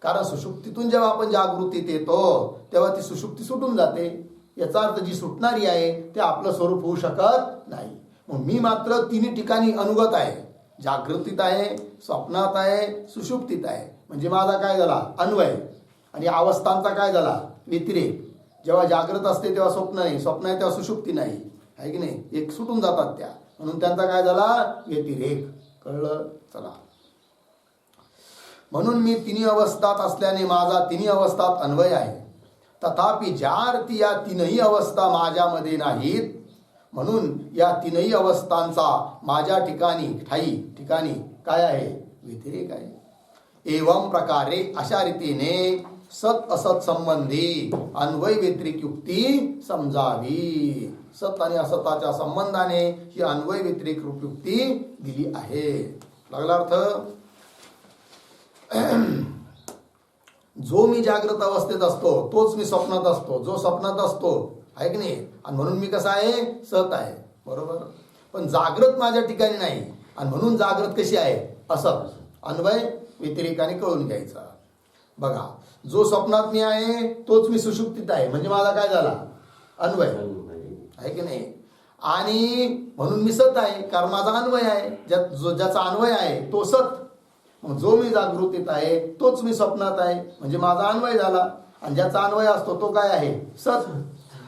कारण सुषुप्तीतून जेव्हा आपण जागृतीत येतो तेव्हा ती सुषुप्ती सुटून जाते. याचा अर्थ जी सुटणारी आहे ते आपलं स्वरूप होऊ शकत नाही. मग मी मात्र तिन्ही ठिकाणी अनुगत आहे, जागृतीत आहे, स्वप्नात आहे, सुषुप्तीत आहे. म्हणजे माझा काय झाला अन्वय. आणि अवस्थांचा काय झाला व्यतिरेक. जेव्हा जागृत असते तेव्हा स्वप्न नाही, स्वप्न आहे तेव्हा सुषुप्ती नाही आहे की नाही. एक सुटून जातात त्या, म्हणून त्यांचा काय झाला व्यतिरेक. कळलं. चला, म्हणून मी तिन्ही अवस्थात असल्याने माझा तिन्ही अवस्थात अन्वय आहे. तथापि ज्या अर्थी या तीनही अवस्था माझ्यामध्ये नाहीत म्हणून या तीनही अवस्थांचा माझ्या ठिकाणी काय आहे व्यतिरेक आहे. एवं प्रकारे अशा रीतीने सत असत संबंधी अन्वय व्यतिरिक युक्ती समजावी. सत आणि असताच्या संबंधाने ही अन्वय व्यतिरिक रूप युक्ती दिली आहे. लागला अर्थ. जो मी जागृत अवस्थेत असतो तोच मी स्वप्नात असतो, जो स्वप्नात असतो आहे की नाही. आणि म्हणून मी कसा आहे सत आहे. बरोबर. पण जागृत माझ्या ठिकाणी नाही आणि म्हणून जागृत कशी आहे असत. अन्वय व्यतिरेकाने कळून घ्यायचा. बघा, जो स्वप्नात मी आहे तोच मी सुषुप्तीत आहे, म्हणजे माझा काय झाला अन्वय आहे की नाही. आणि म्हणून मी सत आहे कारण माझा अन्वय आहे. ज्याचा अन्वय आहे तो सत. मग जो मी जागृतीत आहे तोच मी स्वप्नात आहे, म्हणजे माझा अन्वय झाला. आणि ज्याचा अन्वय असतो तो काय आहे सत.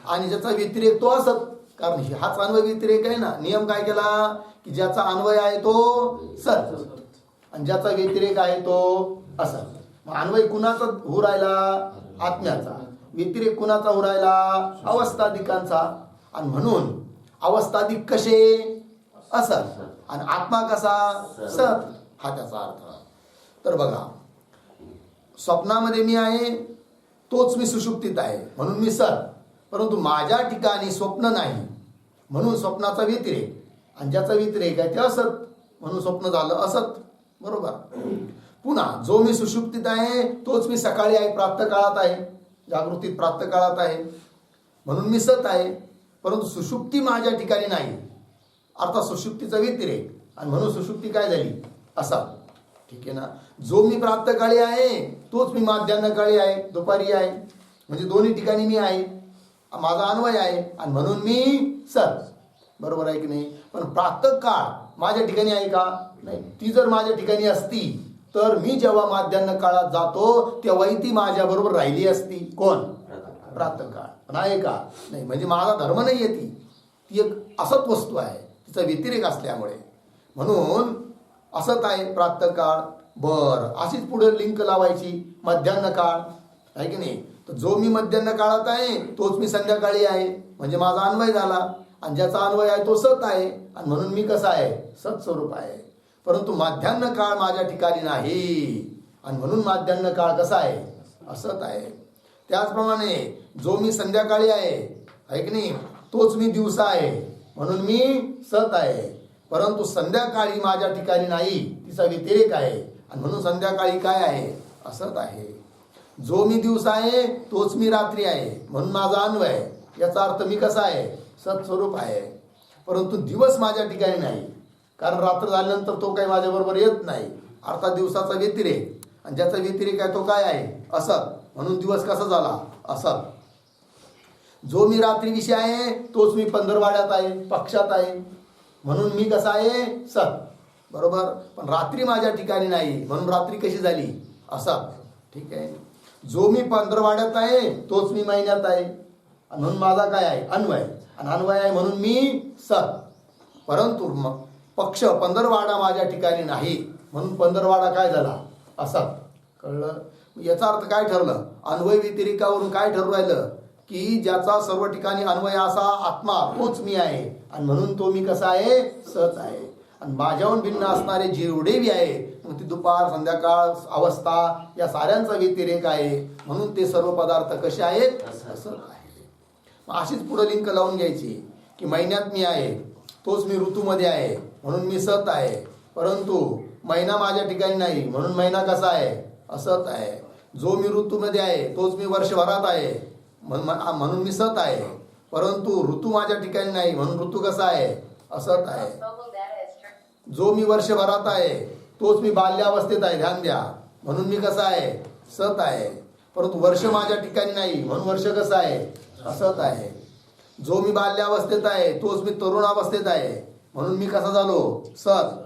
आणि ज्याचा व्यतिरेक तो असत, कारण हाच अन्वय व्यतिरेक आहे ना. नियम काय केला की ज्याचा अन्वय आहे तो सत आणि ज्याचा व्यतिरेक आहे तो असत. मग अन्वय कुणाचा होऊ राहिला आत्म्याचा, व्यतिरेक कुणाचा होऊ राहिला अवस्थाधिकांचा. आणि म्हणून अवस्थाधिक कसे असत आणि आत्मा कसा सत, हा त्याचा अर्थ. तर बघा, स्वप्नामध्ये मी आहे तोच मी सुषुप्तीत आहे म्हणून मी सत. परंतु माझ्या ठिकाणी स्वप्न नाही म्हणून स्वप्नाचा व्यतिरेक, आणि ज्याचा व्यतिरेक आहे ते असत म्हणून स्वप्न झालं असत. बरोबर. पुन्हा जो मी सुषुप्तीत आहे तोच मी सकाळी आहे, प्रातः काळात आहे, जागृतीत प्रातः काळात आहे म्हणून मी सत आहे. परंतु सुषुप्ती माझ्या ठिकाणी नाही, अर्थात सुषुप्तीचा व्यतिरेक, आणि म्हणून सुषुप्ती काय झाली असा. ठीक आहे ना. जो मी प्रातः काळी आहे तोच मी माध्यान्ह काळी आहे, दुपारी आहे, म्हणजे दोन्ही ठिकाणी मी आहे, माझा अन्वय आहे आणि म्हणून मी सत. बरोबर आहे की नाही. पण प्रातः काळ माझ्या ठिकाणी आहे का, नाही. ती जर माझ्या ठिकाणी असती तर मी जेव्हा माध्यान्ह काळात जातो तेव्हाही ती माझ्या बरोबर राहिली असती. कोण प्रातःकाळ. पण आहे का? नाही. म्हणजे माझा धर्म नाही आहे ती एक असत वस्तू आहे, तिचा व्यतिरेक असल्यामुळे. म्हणून असत आहे प्रातःकाळ. बर, अशीच पुढे लिंक लावायची मध्यान्ह काळ, आहे की नाही? तर जो मी मध्यान्ह काळात आहे तोच मी संध्याकाळी आहे, म्हणजे माझा अन्वय झाला. आणि ज्याचा अन्वय आहे तो सत आहे, आणि म्हणून मी कसा आहे? सत्स्वरूप आहे. परंतु माध्यान्ह काळ माझ्या ठिकाणी नाही, आणि म्हणून माध्यान्ह काळ कसा आहे? असत आहे. त्याचप्रमाणे जो मी संध्याकाळी आहे की नाही, तोच मी दिवसा आहे, म्हणून मी सत आहे. परंतु संध्याकाळी माझ्या ठिकाणी नाही, तिचा व्यतिरेक आहे, आणि म्हणून संध्याकाळी काय आहे? असत आहे. जो मी दिवस आहे तोच मी रात्री आहे, म्हणून माझा अन्वय. याचा अर्थ मी कसा आहे? सत्स्वरूप आहे. परंतु दिवस माझ्या ठिकाणी नाही, कारण रात्र झाल्यानंतर तो काही माझ्याबरोबर येत नाही, अर्थात दिवसाचा व्यतिरेक. आणि ज्याचा व्यतिरेक आहे तो काय आहे? असत. म्हणून दिवस कसा झाला? असत. जो मी रात्रीविषयी आहे तोच मी पंधरवाड्यात आहे, पक्षात आहे, म्हणून मी कसा आहे? सत. बरोबर. पण रात्री माझ्या ठिकाणी नाही, म्हणून रात्री कशी झाली? असत. ठीक आहे. जो मी पंधरवाड्यात आहे तोच मी महिन्यात आहे, म्हणून माझा काय आहे? अन्वय. आणि अन्वय आहे म्हणून मी सत. परंतु पक्ष पंधरवाडा माझ्या ठिकाणी नाही, म्हणून पंधरवाडा काय झाला? असत. कळलं? याचा अर्थ काय ठरलं? अन्वय व्यतिरेकावरून काय ठरवू राहिलं? की ज्याचा सर्व ठिकाणी अन्वय असा आत्मा तोच मी आहे, आणि म्हणून तो मी कसा आहे? सत आहे. आणि माझ्याहून भिन्न असणारे जेवढे बी आहे, मग ती दुपार संध्याकाळ अवस्था या साऱ्यांचा व्यतिरेक आहे, म्हणून ते सर्व पदार्थ कसे आहेत? असत आहे. मग अशीच पुढे लिंक लावून घ्यायची की महिन्यात मी आहे तोच मी ऋतूमध्ये आहे, म्हणून मी सत आहे. परंतु महिना माझ्या ठिकाणी नाही, म्हणून महिना कसा आहे? असत आहे. जो मी ऋतूमध्ये आहे तोच मी वर्षभरात आहे, म्हणून मी सत आहे. परंतु ऋतू माझ्या ठिकाणी नाही, म्हणून ऋतू कसा आहे? असत आहे. जो मी वर्षभरात आहे तोच मी बाल्यावस्थेत आहे, ध्यान द्या, म्हणून मी कसा आहे? सत आहे. परंतु वर्ष माझ्या ठिकाणी नाही, म्हणून वर्ष कसं आहे? असत आहे. जो मी बाल्यावस्थेत आहे तोच मी तरुणावस्थेत आहे, म्हणून मी कसा झालो? सत.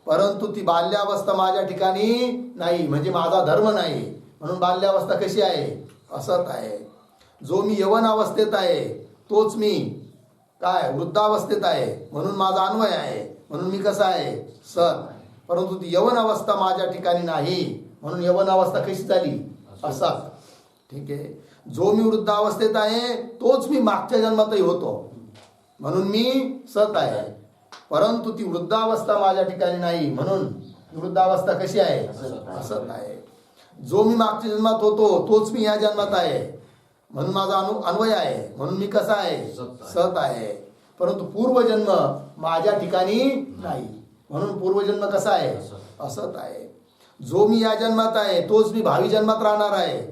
परंतु ती बाल्यावस्था माझ्या ठिकाणी नाही, म्हणजे माझा धर्म नाही, म्हणून बाल्यावस्था कशी आहे? असत आहे. जो मी यवन अवस्थेत आहे तोच मी काय? वृद्धावस्थेत आहे, म्हणून माझा अन्वय आहे, म्हणून मी कसा आहे? सत. परंतु ती यवन अवस्था माझ्या ठिकाणी नाही, म्हणून यवन अवस्था कशी झाली? असत. ठीक आहे. जो मी वृद्धावस्थेत आहे तोच मी मागच्या जन्मातही होतो, म्हणून मी सत आहे. परंतु ती वृद्धावस्था माझ्या ठिकाणी नाही, म्हणून वृद्धावस्था कशी आहे? असत आहे. जो मी मागच्या जन्मात होतो तोच मी या जन्मात आहे, म्हणून माझा अन्वय आहे, म्हणून मी कसा आहे? सत आहे. परंतु पूर्वजन्म माझ्या ठिकाणी नाही, म्हणून पूर्वजन्म कसा आहे? असत आहे. जो मी या जन्मात आहे तोच मी भावी जन्मात राहणार आहे,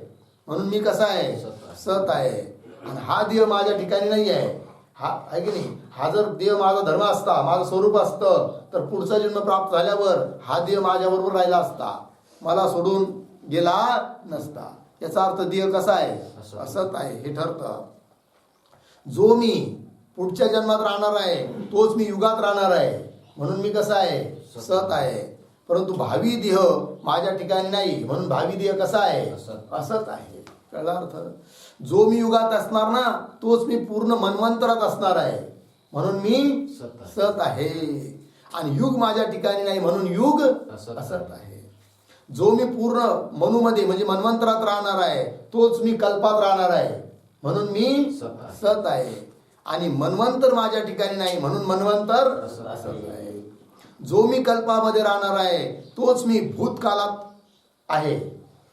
म्हणून मी कसा आहे? सत आहे. आणि हा देह माझ्या ठिकाणी नाही आहे, हा आहे की नाही? हा जर देह माझा धर्म असता, माझं स्वरूप असतं, तर पुढचा जन्म प्राप्त झाल्यावर हा देह माझ्याबरोबर राहिला असता, मला सोडून गेला नसता. याचा अर्थ देह कसा आहे? असत आहे. हे ठरतं. जो मी पुढच्या जन्मात राहणार आहे तोच मी युगात राहणार आहे, म्हणून मी कसा आहे? सत आहे. परंतु भावी देह माझ्या ठिकाणी नाही, म्हणून भावी देह कसा आहे? असत आहे. कळला अर्थ? जो मी युगात असणार ना तोच मी पूर्ण मनवंतरात असणार आहे, म्हणून मी सत आहे. आणि युग माझ्या ठिकाणी नाही, म्हणून युग असत आहे. जो मी पूर्ण मनुमध्ये म्हणजे मनवंतरात राहणार आहे तोच मी कल्पात राहणार आहे, म्हणून मी सत आहे. आणि मनवंतर माझ्या ठिकाणी नाही, म्हणून मनवंतर असत आहे. जो मी कल्पामध्ये राहणार आहे तोच मी भूतकाळात आहे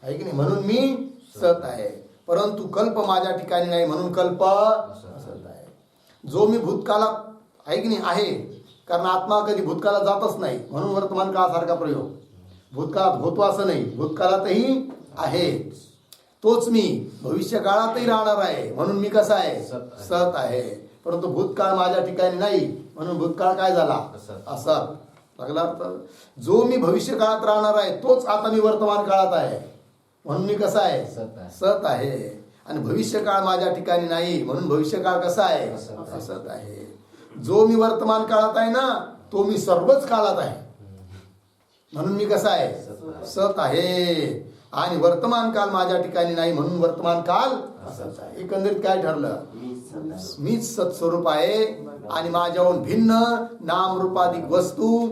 की नाही, म्हणून मी सत आहे. परंतु कल्प माझ्या ठिकाणी नाही, म्हणून कल्प असत आहे. जो मी भूतकाळात आहे की नाही आहे, कारण आत्मा कधी भूतकाळात जातच नाही, म्हणून वर्तमान काळासारखा प्रयोग. भूतकाळात होतो असं नाही, भूतकाळातही आहे. तोच मी भविष्य काळातही राहणार आहे, म्हणून मी कसा आहे? सत आहे. परंतु भूतकाळ माझ्या ठिकाणी नाही, म्हणून भूतकाळ काय झाला? असत. लागला अर्थ? जो मी भविष्य काळात राहणार आहे तोच आता मी वर्तमान काळात आहे, म्हणून मी कसा आहे? सत आहे. आणि भविष्य काळ माझ्या ठिकाणी नाही, म्हणून भविष्य काळ कसा आहे? असत आहे. जो मी वर्तमान काळात आहे ना तो मी सर्वच काळात आहे, म्हणून मी कसा आहे? सत आहे. आणि वर्तमान काल माझ्या ठिकाणी नाही म्हणून वर्तमान काल असंच आहे. एकंदरीत काय ठरलं? मीच सत्स्वरूप आहे आणि माझ्याहून भिन्न नामरूपाधिक वस्तू,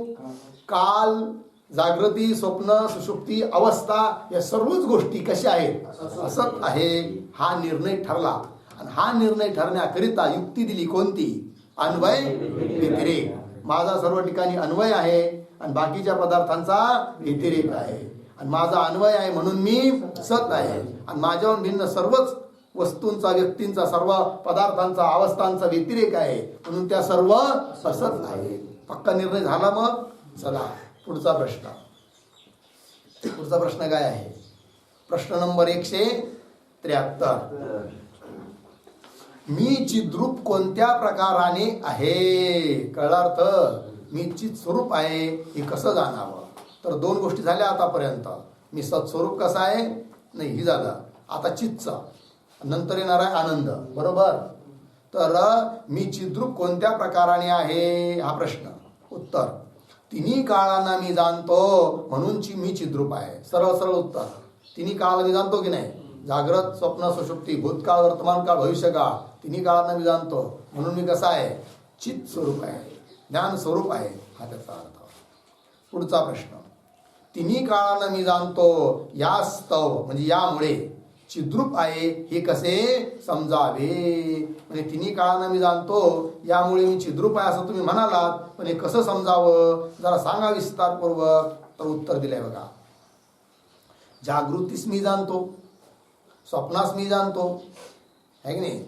काल, जागृती, स्वप्न, सुषुप्ती, अवस्था या सर्वच गोष्टी कशा आहेत? असत आहे. हा निर्णय ठरला आणि हा निर्णय ठरण्याकरिता युक्ती दिली कोणती? अन्वय व्यतिरेक. माझा सर्व ठिकाणी अन्वय आहे आणि बाकीच्या पदार्थांचा व्यतिरेक आहे. आणि माझा अन्वय आहे म्हणून मी सत आहे आणि माझ्याहून भिन्न सर्वच वस्तूंचा, व्यक्तींचा, सर्व पदार्थांचा, अवस्थांचा व्यतिरेक आहे म्हणून त्या सर्व असत आहे. पक्का निर्णय झाला. मग चला पुढचा प्रश्न. पुढचा प्रश्न काय आहे? प्रश्न नंबर 173. मी चिद्रूप कोणत्या प्रकाराने आहे? कळला अर्थ? मी चित स्वरूप आहे हे कसं जाणावं? तर दोन गोष्टी झाल्या आतापर्यंत. मी सत्स्वरूप कसा आहे? नाही, ही झालं. आता चितचा नंतर येणार आहे आनंद. बरोबर. तर मी चिद्रूप कोणत्या प्रकाराने आहे हा प्रश्न. उत्तर: तिन्ही काळांना मी जाणतो म्हणून मी चिद्रूप आहे. सरळ सरळ उत्तर. तिन्ही काळाला मी जाणतो की नाही? जागृत, स्वप्न, सुषुप्ती, भूतकाळ, वर्तमान काळ, भविष्यकाळ, तिन्ही काळांना मी जाणतो म्हणून मी कसा आहे? चित स्वरूप आहे, ज्ञान स्वरूप आहे, हा त्याचा अर्थ. पुढचा प्रश्न: तिन्ही काळांना मी जाणतो यास्तव म्हणजे यामुळे चिद्रूप आहे हे कसे समजावे? म्हणजे तिन्ही काळांना मी जाणतो यामुळे मी चिद्रूप आहे असं तुम्ही म्हणालात, पण हे कसं समजावं जरा सांगा विस्तारपूर्वक. तर उत्तर दिलंय बघा. जागृतीस मी जाणतो, स्वप्नास मी जाणतो, है की नाही?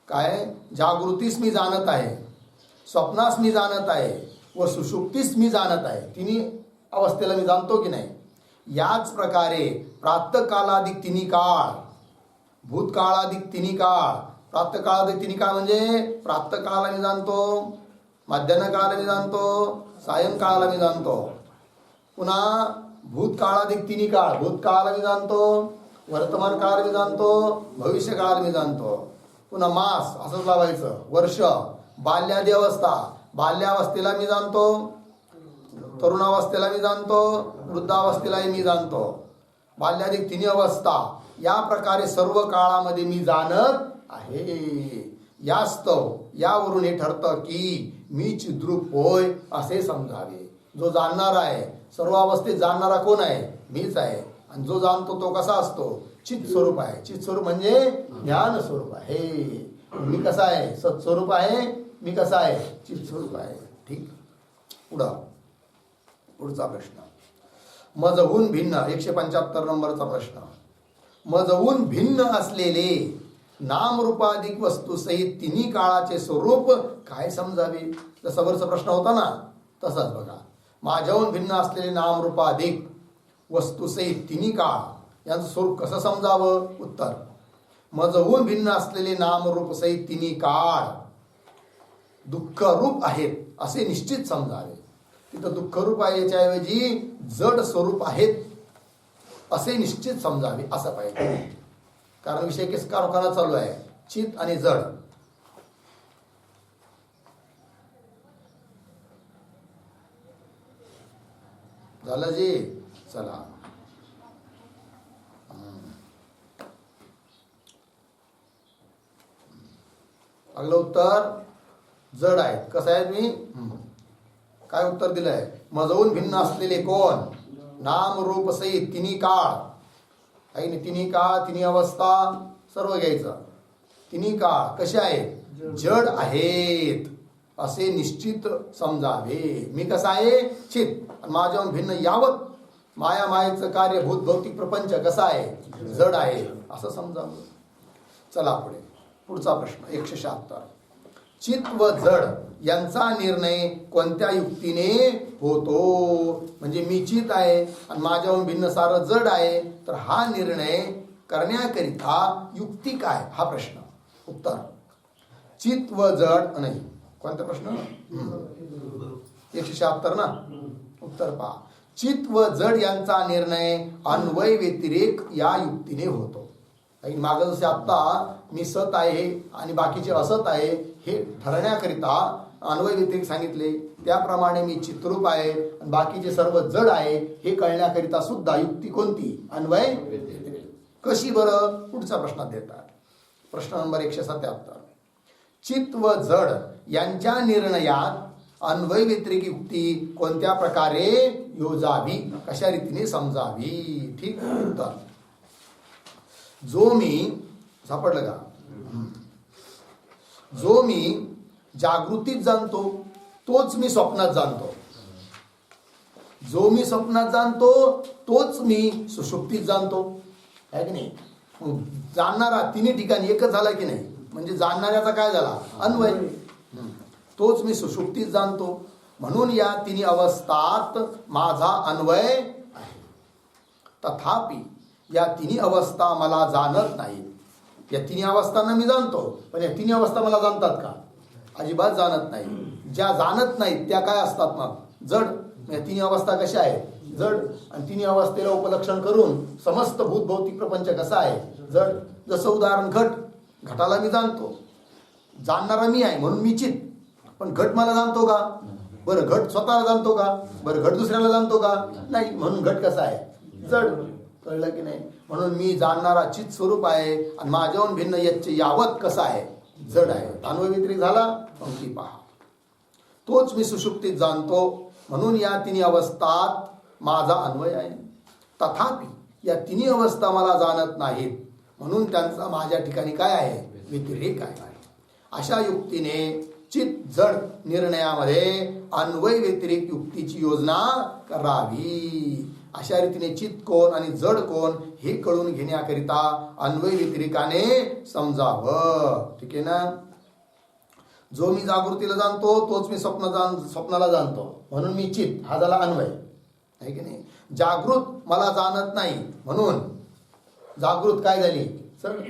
काय? जागृतीस मी जाणत आहे, स्वप्नास मी जाणत आहे व सुषुप्तीस मी जाणत आहे. तिन्ही अवस्थेला मी जाणतो की नाही? याच प्रकारे प्रातःकालाधिक तिन्ही काळ, भूतकाळाधिक तिन्ही काळ, प्रातःकाळाधिक तिन्ही काळ म्हणजे प्रातःकाळाला मी जाणतो, मध्यान्ह काळाला मी जाणतो, सायंकाळाला मी जाणतो. पुन्हा भूतकाळाधिक तिन्ही काळ, भूतकाळाला मी जाणतो, वर्तमान काळाला मी जाणतो, भविष्य काळाला मी जाणतो. पुन्हा मास असंच लावायचं, वर्ष, बाल्यादी अवस्था, बाल्यावस्थेला मी जाणतो, तरुणावस्थेला मी जाणतो, वृद्धावस्थेलाही मी जाणतो. बाल्याधिक तिन्ही अवस्था या प्रकारे सर्व काळामध्ये मी जाणत आहे. यास्तव यावरून हे ठरतं की मी चिद्रूप होय असे समजावे. जो जाणणारा आहे, सर्व अवस्थेत जाणणारा कोण आहे? मीच आहे. आणि जो जाणतो तो कसा असतो? चित स्वरूप आहे. चित स्वरूप म्हणजे ज्ञान स्वरूप आहे. मी कसा आहे? सत्स्वरूप आहे. मी कसा आहे? चित स्वरूप आहे. ठीक. पुढचा प्रश्न. मजहून भिन्न 175 नंबरचा प्रश्न. मजहून भिन्न असलेले नामरूपाधिक वस्तू सहित तिन्ही काळाचे स्वरूप काय समजावे? जसा वरचा प्रश्न होता ना तसाच बघा. माझ्याहून भिन्न असलेले नामरूपाधिक वस्तू सहित तिन्ही काळ यांचं स्वरूप कसं समजावं? उत्तर: मजहून भिन्न असलेले नामरूप सहित तिन्ही काळ दुःखरूप आहेत असे निश्चित समजावे. तिथं दुःखरूप आहे याच्याऐवजी जड स्वरूप आहेत असे निश्चित समजावे असं पाहिजे. कारण विषय किस कारखाना चालू आहे, चित आणि जड. झालं जी? चला अगलं उत्तर जड आहे. कसं आहे? मी काय उत्तर दिलंय? मजहून भिन्न असलेले कोण? नाम रूप सहित तिन्ही काळ आहे ना. तिन्ही काळ, तिन्ही अवस्था सर्व घ्यायचं. तिन्ही काळ कसे आहेत? जड आहेत असे निश्चित समजावे. मी कसा आहे? चित. माझ्याहून भिन्न यावत माया मायेचं कार्य भूत भौतिक प्रपंच कसा आहे? जड आहे असं समजावं. चला पुढे. पुढचा प्रश्न 176. चित व जड यांचा निर्णय कोणत्या युक्तीने होतो? म्हणजे मी चित आहे आणि माझ्याहून भिन्न सारं जड आहे, तर हा निर्णय करण्याकरिता युक्ती काय हा प्रश्न. उत्तर: चित व जड नाही. कोणता प्रश्न? 176 ना. उत्तर पहा. चित व जड यांचा निर्णय अन्वय व्यतिरेक या युक्तीने होतो. मागं जसे आत्ता मी सत आहे आणि बाकीचे असत आहे हे ठरण्याकरिता अन्वय व्यतिरिक्त सांगितले त्याप्रमाणे मी चित्रूप आहे आणि बाकीचे सर्व जड आहे हे कळण्याकरिता सुद्धा युक्ती कोणती? अन्वय व्यतिरिक्त. कशी बरं? पुढच्या प्रश्नात देतात. प्रश्न नंबर 177. चित्त व जड यांच्या निर्णयात अन्वय व्यतिरिक्त युक्ती कोणत्या प्रकारे योजावी, कशा रीतीने समजावी? ठीक उत्तर. जो मी सापडलं का? जो मी जागृतीत जाणतो तोच मी स्वप्नात जाणतो. जो मी स्वप्नात जाणतो तोच मी सुषुप्तीत जाणतो, आहे की नाही? मग जाणणारा तिन्ही ठिकाणी एकच झाला की नाही? म्हणजे जाणणाऱ्याचा काय झाला? अन्वय. तोच मी सुषुप्तीत जाणतो म्हणून या तिन्ही अवस्थात माझा अन्वय आहे. तथापि या तिन्ही अवस्था मला जाणत नाहीत. या तिन्ही अवस्थांना मी जाणतो पण या तिन्ही अवस्था मला जाणतात का? अजिबात जाणत नाही. ज्या जाणत नाहीत त्या काय असतात? मग जड. या तिन्ही अवस्था कशा आहेत? जड. आणि तिन्ही अवस्थेला उपलक्षण करून समस्त भूत भौतिक प्रपंच कसा आहे? जड. जसं उदाहरण घट. घटाला मी जाणतो, जाणणारा मी आहे म्हणून मी चित. पण घट मला जाणतो का? बरं घट स्वतःला जाणतो का? बरं घट दुसऱ्याला जाणतो का? नाही. म्हणून घट कसा आहे? जड. कळलं की नाही? म्हणून मी जाणणारा चित स्वरूप आहे आणि माझ्याहून भिन्न यच्चे यावत कसा आहे? जड आहे. अन्वय व्यतिरिक्त झाला. पंक्ती पहा. तोच मी सुषुप्तीत जाणतो म्हणून या तिन्ही अवस्थात माझा अन्वय आहे. तथापि या तिन्ही अवस्था मला जाणत नाहीत म्हणून त्यांचा माझ्या ठिकाणी काय आहे? व्यतिरेक आहे. अशा युक्तीने चित जड निर्णयामध्ये अन्वय व्यतिरिक्त युक्तीची योजना करावी. अशा रीतीने चित कोण आणि जड कोण हे कळून घेण्याकरिता अन्वय व्यतिरिकाने समजावं. ठीक आहे ना? जो मी जागृतीला जाणतो तोच मी स्वप्नाला जाणतो म्हणून मी चित. हा झाला अन्वय, आहे की नाही? जागृत मला जाणत नाही म्हणून जागृत काय झाली? सर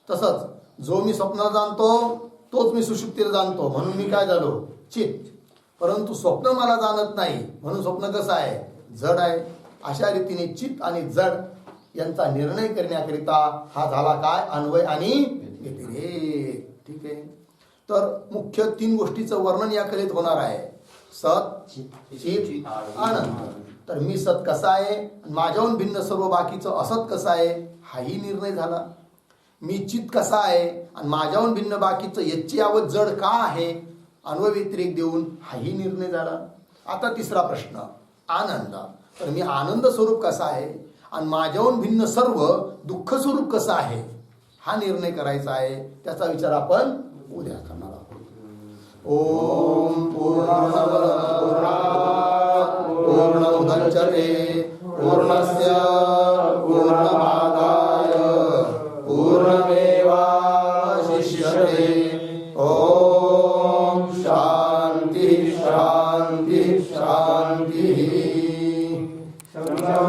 तसंच जो मी स्वप्नाला जाणतो तोच मी सुषुप्तीला जाणतो म्हणून मी काय झालो? चित. परंतु स्वप्न मला जाणत नाही म्हणून स्वप्न कसं आहे? जड आहे. अशा रीतीने चित आणि जड यांचा निर्णय करण्याकरिता हा झाला काय? अन्वय आणि व्यतिरेक. ठीक आहे. तर मुख्य 3 गोष्टीचं वर्णन या कलेत होणार आहे. सत, चित, आनंद. तर मी सत कसा आहे, माझ्याहून भिन्न सर्व बाकीचं असत कसं आहे, हाही निर्णय झाला. मी चित कसा आहे आणि माझ्याहून भिन्न बाकीचं यच्चे यावत जड का आहे, अन्वय व्यतिरेक देऊन हाही निर्णय झाला. आता तिसरा प्रश्न, आनंद. तर मी आनंद स्वरूप कसा आहे आणि माझ्याहून भिन्न सर्व दुःख स्वरूप कसं आहे, हा निर्णय करायचा आहे. त्याचा विचार आपण उद्या करणार आहोत. ओम पूर्णमद पूर्णात् पूर्णमुदच्यते पूर्णस्य